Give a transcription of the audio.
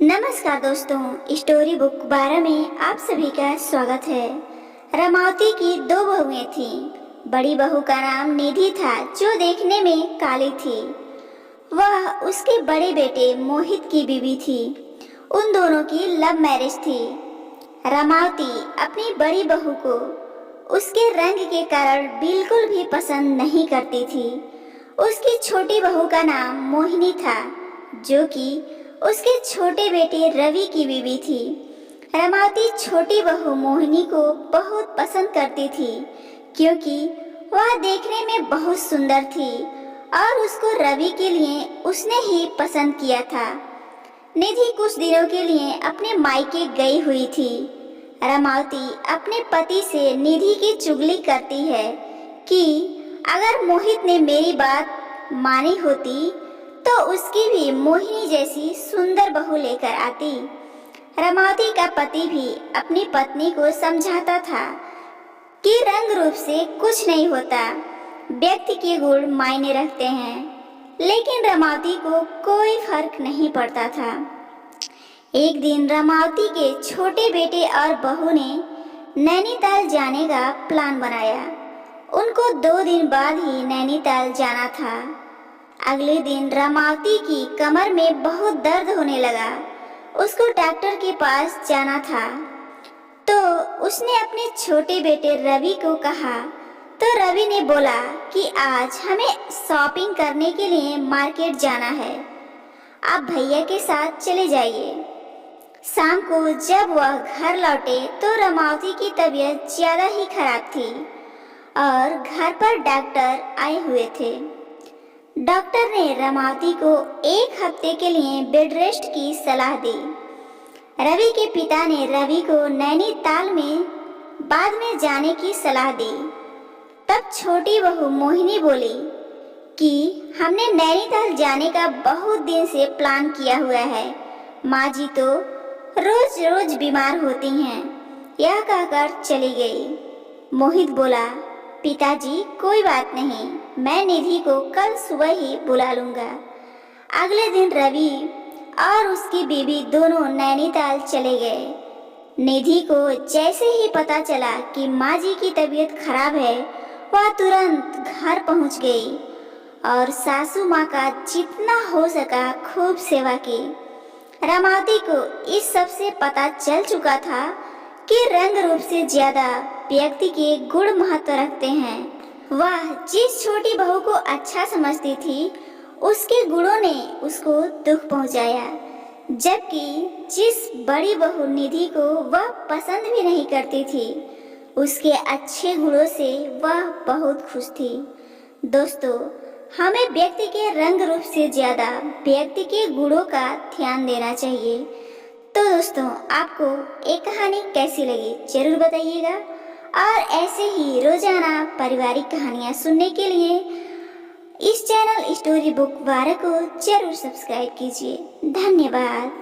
नमस्कार दोस्तों, story book 12 में आप सभी का स्वागत है। रमावती की दो बहुएं थीं। बड़ी बहू का नाम निधि था, जो देखने में काली थी। वह उसके बड़े बेटे मोहित की बीवी थी। उन दोनों की लव मैरिज थी। रमावती अपनी बड़ी बहू को उसके रंग के कारण बिल्कुल भी पसंद नहीं करती थी। उसकी छोटी बहू का नाम मोहिनी था, जो कि उसके छोटे बेटे रवि की बीवी थी। रमावती छोटी बहू मोहिनी को बहुत पसंद करती थी, क्योंकि वह देखने में बहुत सुंदर थी और उसको रवि के लिए उसने ही पसंद किया था। निधि कुछ दिनों के लिए अपने मायके गई हुई थी। रमावती अपने पति से निधि की चुगली करती है कि अगर मोहित ने मेरी बात मानी होती तो उसकी भी मोहिनी जैसी सुंदर बहू लेकर आती। रमावती का पति भी अपनी पत्नी को समझाता था कि रंग रूप से कुछ नहीं होता, व्यक्ति के गुण मायने रखते हैं। लेकिन रमावती को कोई फर्क नहीं पड़ता था। एक दिन रमावती के छोटे बेटे और बहू ने नैनीताल जाने का प्लान बनाया। उनको 2 दिन बाद ही नैनीताल जाना था। अगले दिन रमावती की कमर में बहुत दर्द होने लगा। उसको डॉक्टर के पास जाना था, तो उसने अपने छोटे बेटे रवि को कहा। तो रवि ने बोला कि आज हमें शॉपिंग करने के लिए मार्केट जाना है, आप भैया के साथ चले जाइए। शाम को जब वह घर लौटे तो रमावती की तबीयत ज्यादा ही खराब थी और घर पर डॉक्टर आए हुए थे। डॉक्टर ने रमावती को 1 हफ्ते के लिए बेड रेस्ट की सलाह दी। रवि के पिता ने रवि को नैनीताल में बाद में जाने की सलाह दी। तब छोटी बहू मोहिनी बोली कि हमने नैनीताल जाने का बहुत दिन से प्लान किया हुआ है। माँ जी तो रोज रोज बीमार होती हैं। यह कहकर चली गई। मोहित बोला, पिताजी कोई बात नहीं, मैं निधि को कल सुबह ही बुला लूंगा। अगले दिन रवि और उसकी बीवी दोनों नैनीताल चले गए। निधि को जैसे ही पता चला कि माँ जी की तबीयत खराब है, वह तुरंत घर पहुंच गई और सासू माँ का जितना हो सका खूब सेवा की। रमावती को इस सब से पता चल चुका था कि रंग रूप से ज्यादा व्यक्ति के गुण महत्व रखते हैं। वह जिस छोटी बहू को अच्छा समझती थी, उसके गुणों ने उसको दुख पहुंचाया, जबकि जिस बड़ी बहू निधि को वह पसंद भी नहीं करती थी, उसके अच्छे गुणों से वह बहुत खुश थी। दोस्तों, हमें व्यक्ति के रंग रूप से ज्यादा व्यक्ति के गुणों का ध्यान देना चाहिए। तो दोस्तों, आपको एक कहानी कैसी लगी जरूर बताइएगा और ऐसे ही रोजाना पारिवारिक कहानियाँ सुनने के लिए इस चैनल स्टोरी बुक 12 को जरूर सब्सक्राइब कीजिए। धन्यवाद।